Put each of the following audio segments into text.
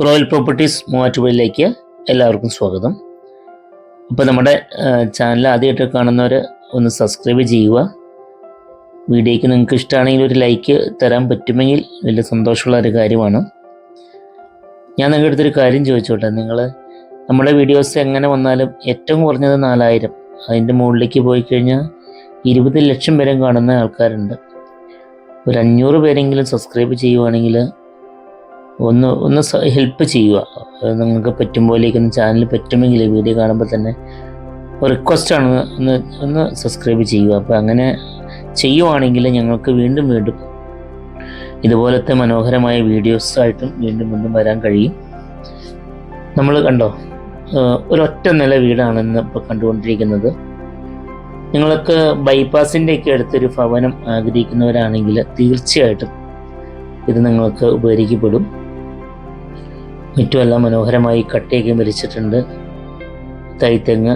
Royal properties മൂവാറ്റുപുഴയിലേക്ക് എല്ലാവർക്കും സ്വാഗതം. ഇപ്പോൾ നമ്മുടെ ചാനൽ ആദ്യമായിട്ട് കാണുന്നവർ ഒന്ന് സബ്സ്ക്രൈബ് ചെയ്യുക. വീഡിയോയ്ക്ക് നിങ്ങൾക്ക് ഇഷ്ടമാണെങ്കിൽ ഒരു ലൈക്ക് തരാൻ പറ്റുമെങ്കിൽ വലിയ സന്തോഷമുള്ള ഒരു കാര്യമാണ്. ഞാൻ നിങ്ങളുടെ അടുത്തൊരു കാര്യം ചോദിച്ചോട്ടെ, നിങ്ങൾ നമ്മുടെ വീഡിയോസ് എങ്ങനെ വന്നാലും ഏറ്റവും കുറഞ്ഞത് 4000, അതിൻ്റെ മുകളിലേക്ക് പോയി കഴിഞ്ഞാൽ 20 ലക്ഷം വരെ കാണുന്ന ആൾക്കാരുണ്ട്. ഒരു 500 പേരെങ്കിലും സബ്സ്ക്രൈബ് ചെയ്യുവാണെങ്കിൽ ഒന്ന് ഹെൽപ്പ് ചെയ്യുക. നിങ്ങൾക്ക് പറ്റുമ്പോഴേക്കൊന്ന് ചാനൽ പറ്റുമെങ്കിൽ വീഡിയോ കാണുമ്പോൾ തന്നെ റിക്വസ്റ്റാണ്, ഒന്ന് സബ്സ്ക്രൈബ് ചെയ്യുക. അപ്പോൾ അങ്ങനെ ചെയ്യുവാണെങ്കിൽ ഞങ്ങൾക്ക് വീണ്ടും ഇതുപോലത്തെ മനോഹരമായ വീഡിയോസായിട്ടും വീണ്ടും വരാൻ കഴിയും. നമ്മൾ കണ്ടോ, ഒരൊറ്റ നില വീടാണെന്ന് ഇപ്പോൾ കണ്ടുകൊണ്ടിരിക്കുന്നത്. നിങ്ങൾക്ക് ബൈപ്പാസിൻ്റെയൊക്കെ അടുത്തൊരു ഭവനം ആഗ്രഹിക്കുന്നവരാണെങ്കിൽ തീർച്ചയായിട്ടും ഇത് നിങ്ങൾക്ക് ഉപകരിക്കപ്പെടും. മറ്റുമെല്ലാം മനോഹരമായി കട്ടയൊക്കെ മരിച്ചിട്ടുണ്ട്. തൈത്തെങ്ങ്,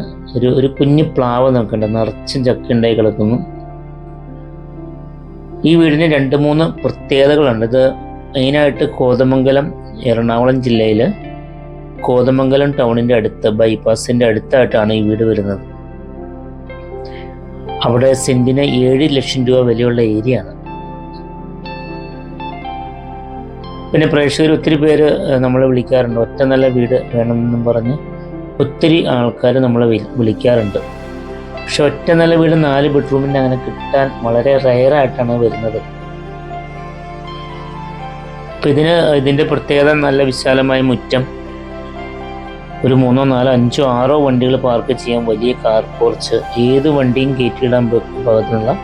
ഒരു കുഞ്ഞു പ്ലാവ് നോക്കണ്ട, നിറച്ചും ചക്ക ഉണ്ടായി കിടക്കുന്നു. ഈ വീടിന് 2-3 പ്രത്യേകതകളുണ്ട്. ഇത് മെയിനായിട്ട് കോതമംഗലം, എറണാകുളം ജില്ലയിൽ കോതമംഗലം ടൗണിൻ്റെ അടുത്ത്, ബൈപ്പാസിൻ്റെ അടുത്തായിട്ടാണ് ഈ വീട് വരുന്നത്. അവിടെ സെൻറ്റിന് 7 ലക്ഷം രൂപ വിലയുള്ള ഏരിയ ആണ്. പിന്നെ പ്രേക്ഷകർ ഒത്തിരി പേര് നമ്മളെ വിളിക്കാറുണ്ട്, ഒറ്റ നല്ല വീട് വേണമെന്നും പറഞ്ഞ് ഒത്തിരി ആൾക്കാർ നമ്മളെ വിളിക്കാറുണ്ട്. പക്ഷെ ഒറ്റ നല്ല വീട് 4 ബെഡ്റൂമിൻ്റെ അങ്ങനെ കിട്ടാൻ വളരെ റെയറായിട്ടാണ് വരുന്നത്. അപ്പം ഇതിൻ്റെ പ്രത്യേകത നല്ല വിശാലമായ മുറ്റം, ഒരു 3, 4, 5, 6 വണ്ടികൾ പാർക്ക് ചെയ്യാൻ വലിയ കാർ പോർച്ച്, ഏത് വണ്ടിയും കയറ്റിയിടാൻ പാകത്തിനുള്ള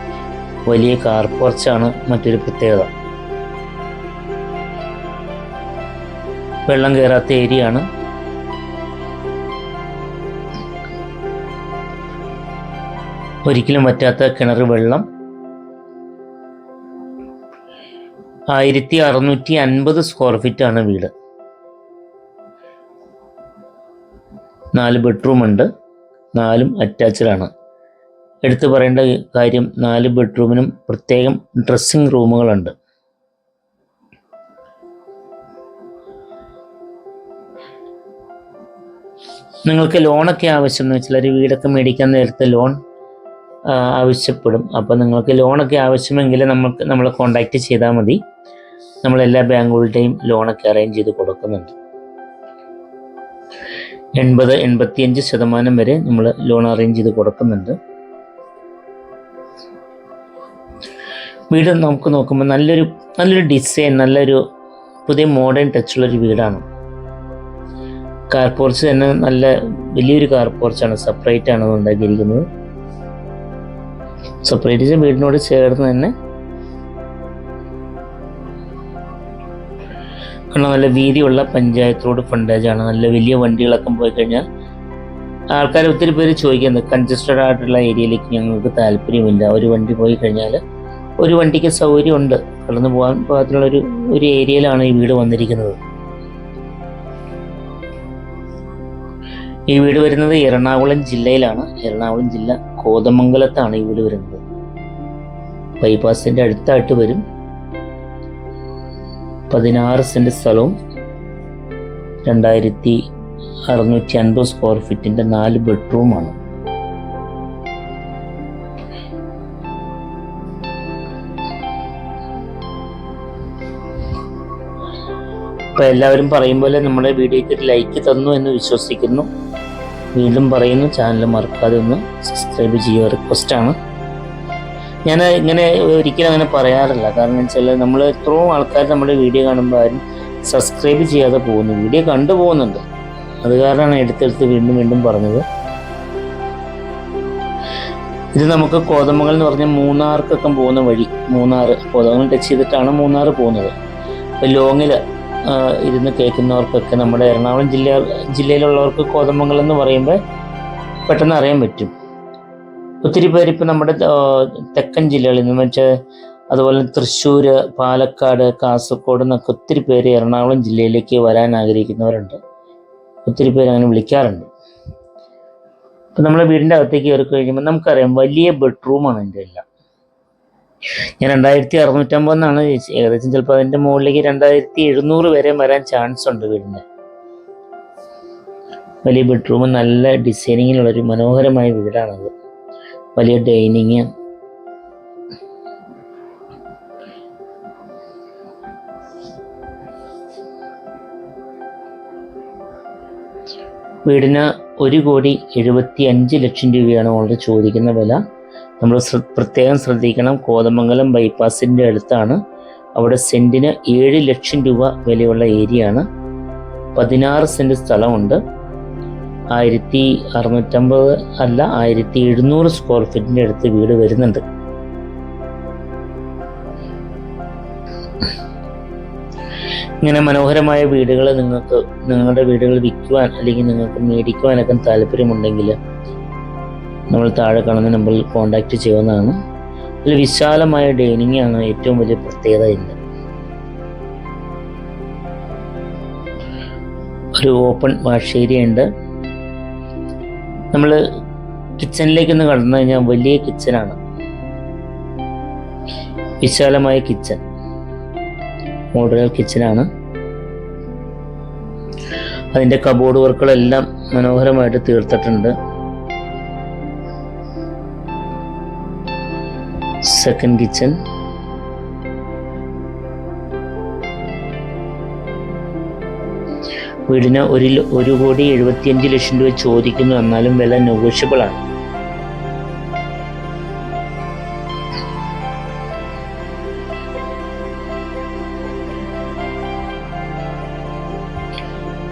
വലിയ കാർ പോർച്ചാണ് മറ്റൊരു പ്രത്യേകത. വെള്ളം കയറാത്ത ഏരിയ ആണ്. ഒരിക്കലും വറ്റാത്ത കിണർ വെള്ളം. 1650 സ്ക്വയർ ഫീറ്റ് ആണ് വീട്. 4 ബെഡ്റൂം ഉണ്ട്, 4ഉം അറ്റാച്ച്ഡ് ആണ്. എടുത്തു പറയേണ്ട കാര്യം, 4 ബെഡ്റൂമിനും പ്രത്യേകം ഡ്രസ്സിംഗ് റൂമുകളുണ്ട്. നിങ്ങൾക്ക് ലോണൊക്കെ ആവശ്യം എന്ന് വെച്ചാൽ ഒരു വീടൊക്കെ മേടിക്കാൻ നേരത്തെ ലോൺ ആവശ്യപ്പെടും. അപ്പോൾ നിങ്ങൾക്ക് ലോണൊക്കെ ആവശ്യമെങ്കിൽ നമ്മളെ കോൺടാക്റ്റ് ചെയ്താൽ മതി. നമ്മളെല്ലാ ബാങ്കുകളുടെയും ലോണൊക്കെ അറേഞ്ച് ചെയ്ത് കൊടുക്കുന്നുണ്ട്. 80-85% വരെ നമ്മൾ ലോൺ അറേഞ്ച് ചെയ്ത് കൊടുക്കുന്നുണ്ട്. വീട് നമുക്ക് നോക്കുമ്പോൾ നല്ലൊരു ഡിസൈൻ, നല്ലൊരു പുതിയ മോഡേൺ ടച്ചുള്ളൊരു വീടാണ്. കാർ പോർച്ച് തന്നെ നല്ല വലിയൊരു കാർ പോർച്ചാണ്, സെപ്പറേറ്റ് ആണ് ഉണ്ടാക്കിയിരിക്കുന്നത്. സെപ്പറേറ്റ് വീടിനോട് ചേർന്ന് തന്നെ നല്ല വീതിയുള്ള പഞ്ചായത്ത് റോഡ് ഫ്രണ്ടേജാണ്. നല്ല വലിയ വണ്ടികളൊക്കെ പോയി കഴിഞ്ഞാൽ ആൾക്കാർ ഒത്തിരി പേര് ചോദിക്കുന്നത്, കൺജസ്റ്റഡ് ആയിട്ടുള്ള ഏരിയയിലേക്ക് ഞങ്ങൾക്ക് താല്പര്യമില്ല, ഒരു വണ്ടി പോയി കഴിഞ്ഞാൽ ഒരു വണ്ടിക്ക് സൗകര്യമുണ്ട്, കടന്നു പോകാൻ പാകത്തിലുള്ള ഒരു ഏരിയയിലാണ് ഈ വീട് വന്നിരിക്കുന്നത്. ഈ വീട് വരുന്നത് എറണാകുളം ജില്ലയിലാണ്. എറണാകുളം ജില്ല കോതമംഗലത്താണ് ഈ വീട് വരുന്നത്. ബൈപ്പാസിൻ്റെ അടുത്തായിട്ട് വരും. 16 സെൻറ്റ് സ്ഥലവും 2650 സ്ക്വയർ ഫീറ്റിൻ്റെ 4 ബെഡ്റൂമാണ്. അപ്പോൾ എല്ലാവരും പറയും പോലെ നമ്മുടെ വീഡിയോയ്ക്ക് ഒരു ലൈക്ക് തന്നു എന്ന് വിശ്വസിക്കുന്നു. വീണ്ടും പറയുന്നു, ചാനൽ മറക്കാതെ ഒന്ന് സബ്സ്ക്രൈബ് ചെയ്യുക, റിക്വസ്റ്റാണ്. ഞാൻ ഇങ്ങനെ ഒരിക്കലും അങ്ങനെ പറയാറില്ല. കാരണം എന്ന് വെച്ചാൽ നമ്മൾ എത്രയോ ആൾക്കാർ നമ്മുടെ വീഡിയോ കാണുമ്പോൾ ആരും സബ്സ്ക്രൈബ് ചെയ്യാതെ പോകുന്നു, വീഡിയോ കണ്ടുപോകുന്നുണ്ട്. അത് കാരണമാണ് എടുത്തെടുത്ത് വീണ്ടും പറഞ്ഞത്. ഇത് നമുക്ക് കോതമംഗലം എന്ന് പറഞ്ഞാൽ മൂന്നാർക്കൊക്കെ പോകുന്ന വഴി, കോതമംഗലം ടച്ച് ചെയ്തിട്ടാണ് മൂന്നാർ പോകുന്നത്. അപ്പോൾ ലോങ്ങിൽ ഇരുന്ന് കേൾക്കുന്നവർക്കൊക്കെ, നമ്മുടെ എറണാകുളം ജില്ലയിലുള്ളവർക്ക് കോതമംഗലം എന്ന് പറയുമ്പോൾ പെട്ടെന്ന് അറിയാൻ പറ്റും. ഒത്തിരി പേര് ഇപ്പം നമ്മുടെ തെക്കൻ ജില്ലകളിൽ നിന്ന് വെച്ചാൽ, അതുപോലെ തൃശ്ശൂർ, പാലക്കാട്, കാസർഗോഡ് എന്നൊക്കെ ഒത്തിരി പേര് എറണാകുളം ജില്ലയിലേക്ക് വരാൻ ആഗ്രഹിക്കുന്നവരുണ്ട്. ഒത്തിരി പേര് അങ്ങനെ വിളിക്കാറുണ്ട്. അപ്പം നമ്മളെ വീടിൻ്റെ അകത്തേക്ക് കയറി കഴിയുമ്പോൾ നമുക്കറിയാം വലിയ ബെഡ്റൂമാണ് എൻ്റെ എല്ലാം. ഞാൻ 2650 എന്നാണ് ഏകദേശം, ചിലപ്പോൾ അതിൻ്റെ മുകളിലേക്ക് 2700 വരെ വരാൻ ചാൻസ് ഉണ്ട് വീടിന്. വലിയ ബെഡ്റൂം, നല്ല ഡിസൈനിങ്ങിലുള്ളൊരു മനോഹരമായ വീടാണത്. വലിയ ഡൈനിങ്, വീടിന് 1,75,00,000 രൂപയാണ് ഓൾറെഡി ചോദിക്കുന്ന വില. നമ്മൾ പ്രത്യേകം ശ്രദ്ധിക്കണം, കോതമംഗലം ബൈപ്പാസിൻ്റെ അടുത്താണ്. അവിടെ സെൻറ്റിന് 7 ലക്ഷം രൂപ വിലയുള്ള ഏരിയ ആണ്. 16 സെൻറ്റ് സ്ഥലമുണ്ട്. 1650 അല്ല 1700 സ്ക്വയർ ഫീറ്റിൻ്റെ അടുത്ത് വീട് വരുന്നുണ്ട്. ഇങ്ങനെ മനോഹരമായ വീടുകൾ നിങ്ങളുടെ വീടുകൾ വിൽക്കുവാൻ അല്ലെങ്കിൽ നിങ്ങൾക്ക് മേടിക്കുവാനൊക്കെ താല്പര്യമുണ്ടെങ്കിൽ നമ്മൾ താഴെ കാണുന്ന നമ്പറിൽ കോൺടാക്റ്റ് ചെയ്യാവുന്നതാണ്. അതിൽ വിശാലമായ ഡൈനിങ് ആണ് ഏറ്റവും വലിയ പ്രത്യേകത. ഇന്ന് ഒരു ഓപ്പൺ വാഷ് ഏരിയ ഉണ്ട്. നമ്മൾ കിച്ചണിലേക്കൊന്ന് കടന്നു കഴിഞ്ഞാൽ വലിയ കിച്ചനാണ്, വിശാലമായ കിച്ചൺ, മോഡുലർ കിച്ചനാണ്. അതിൻ്റെ കബോർഡ് വർക്കുകളെല്ലാം മനോഹരമായിട്ട് തീർത്തിട്ടുണ്ട്. സെക്കൻഡ് കിച്ചൺ, വീടിന് 1,75,00,000 രൂപ ചോദിക്കുന്നു. എന്നാലും വില നെഗോഷ്യബിൾ ആണ്.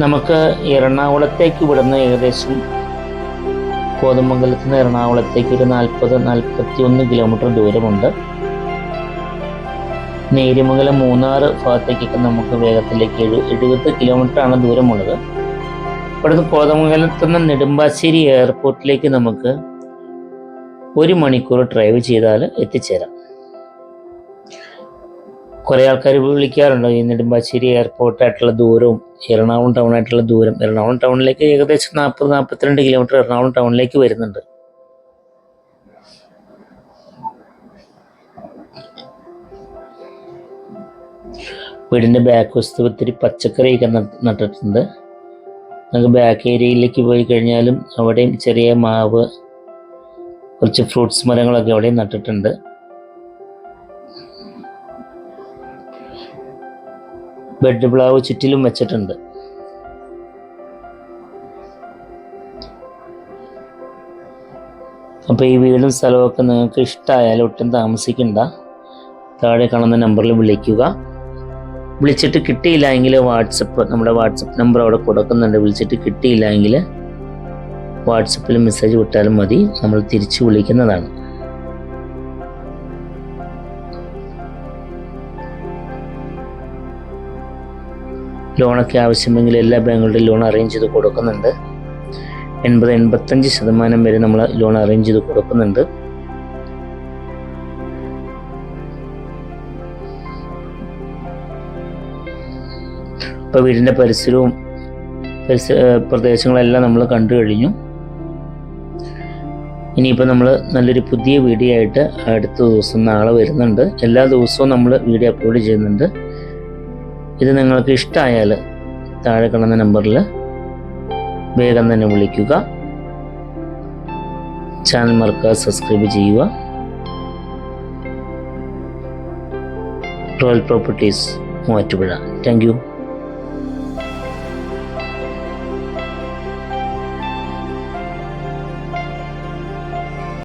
നമുക്ക് എറണാകുളത്തേക്ക് വിടുന്ന ഏകദേശം കോതമംഗലത്ത് നിന്ന് എറണാകുളത്തേക്ക് ഒരു 40-41 കിലോമീറ്റർ ദൂരമുണ്ട്. നേര്യമംഗലം മൂന്നാർ ഭാഗത്തേക്കൊക്കെ നമുക്ക് വേഗത്തിലേക്ക് 70 കിലോമീറ്റർ ആണ് ദൂരമുള്ളത്. ഇവിടുന്ന് കോതമംഗലത്ത് നിന്ന് നെടുമ്പാശ്ശേരി എയർപോർട്ടിലേക്ക് നമുക്ക് 1 മണിക്കൂർ ഡ്രൈവ് ചെയ്താൽ എത്തിച്ചേരാം. കുറേ ആൾക്കാർ വിളിക്കാറുണ്ട് ഈ നെടുമ്പാശ്ശേരി എയർപോർട്ടായിട്ടുള്ള ദൂരവും എറണാകുളം ടൗണായിട്ടുള്ള ദൂരം. എറണാകുളം ടൗണിലേക്ക് ഏകദേശം 40-42 കിലോമീറ്റർ എറണാകുളം ടൗണിലേക്ക് വരുന്നുണ്ട്. വീടിൻ്റെ ബാക്ക് വശത്ത് ഒത്തിരി പച്ചക്കറിയൊക്കെ നട്ടിട്ടുണ്ട്. നമുക്ക് ബാക്ക് ഏരിയയിലേക്ക് പോയി കഴിഞ്ഞാലും അവിടെയും ചെറിയ മാവ്, കുറച്ച് ഫ്രൂട്ട്സ് മരങ്ങളൊക്കെ അവിടെയും നട്ടിട്ടുണ്ട്. ബെഡ് പ്ലാവ് ചുറ്റിലും വെച്ചിട്ടുണ്ട്. അപ്പോൾ ഈ വീടും സ്ഥലമൊക്കെ നിങ്ങൾക്ക് ഇഷ്ടമായാലും ഒട്ടും താമസിക്കണ്ട, താഴെ കാണുന്ന നമ്പറിൽ വിളിക്കുക. വിളിച്ചിട്ട് കിട്ടിയില്ല എങ്കിൽ നമ്മുടെ വാട്സപ്പ് നമ്പർ അവിടെ കൊടുക്കുന്നുണ്ട്. വിളിച്ചിട്ട് കിട്ടിയില്ല എങ്കിൽ വാട്സപ്പിൽ മെസ്സേജ് വിട്ടാലും മതി, നമ്മൾ തിരിച്ചു വിളിക്കുന്നതാണ്. ലോണൊക്കെ ആവശ്യമെങ്കിൽ എല്ലാ ബാങ്കുകളുടെയും ലോൺ അറേഞ്ച് ചെയ്ത് കൊടുക്കുന്നുണ്ട്. 80-85% വരെ നമ്മൾ ലോൺ അറേഞ്ച് ചെയ്ത് കൊടുക്കുന്നുണ്ട്. ഇപ്പോൾ വീടിൻ്റെ പ്രദേശങ്ങളെല്ലാം നമ്മൾ കണ്ടു കഴിഞ്ഞു. ഇനിയിപ്പോൾ നമ്മൾ നല്ലൊരു പുതിയ വീഡിയോ ആയിട്ട് അടുത്ത ദിവസം നാളെ വരുന്നുണ്ട്. എല്ലാ ദിവസവും നമ്മൾ വീഡിയോ അപ്ലോഡ് ചെയ്യുന്നുണ്ട്. ഇത് നിങ്ങൾക്ക് ഇഷ്ടമായാൽ താഴെ കാണുന്ന നമ്പറിൽ വേഗം തന്നെ വിളിക്കുക. ചാനൽ മറക്കാതെ സബ്സ്ക്രൈബ് ചെയ്യുക. Royal properties Muvattupuzha. Thank you.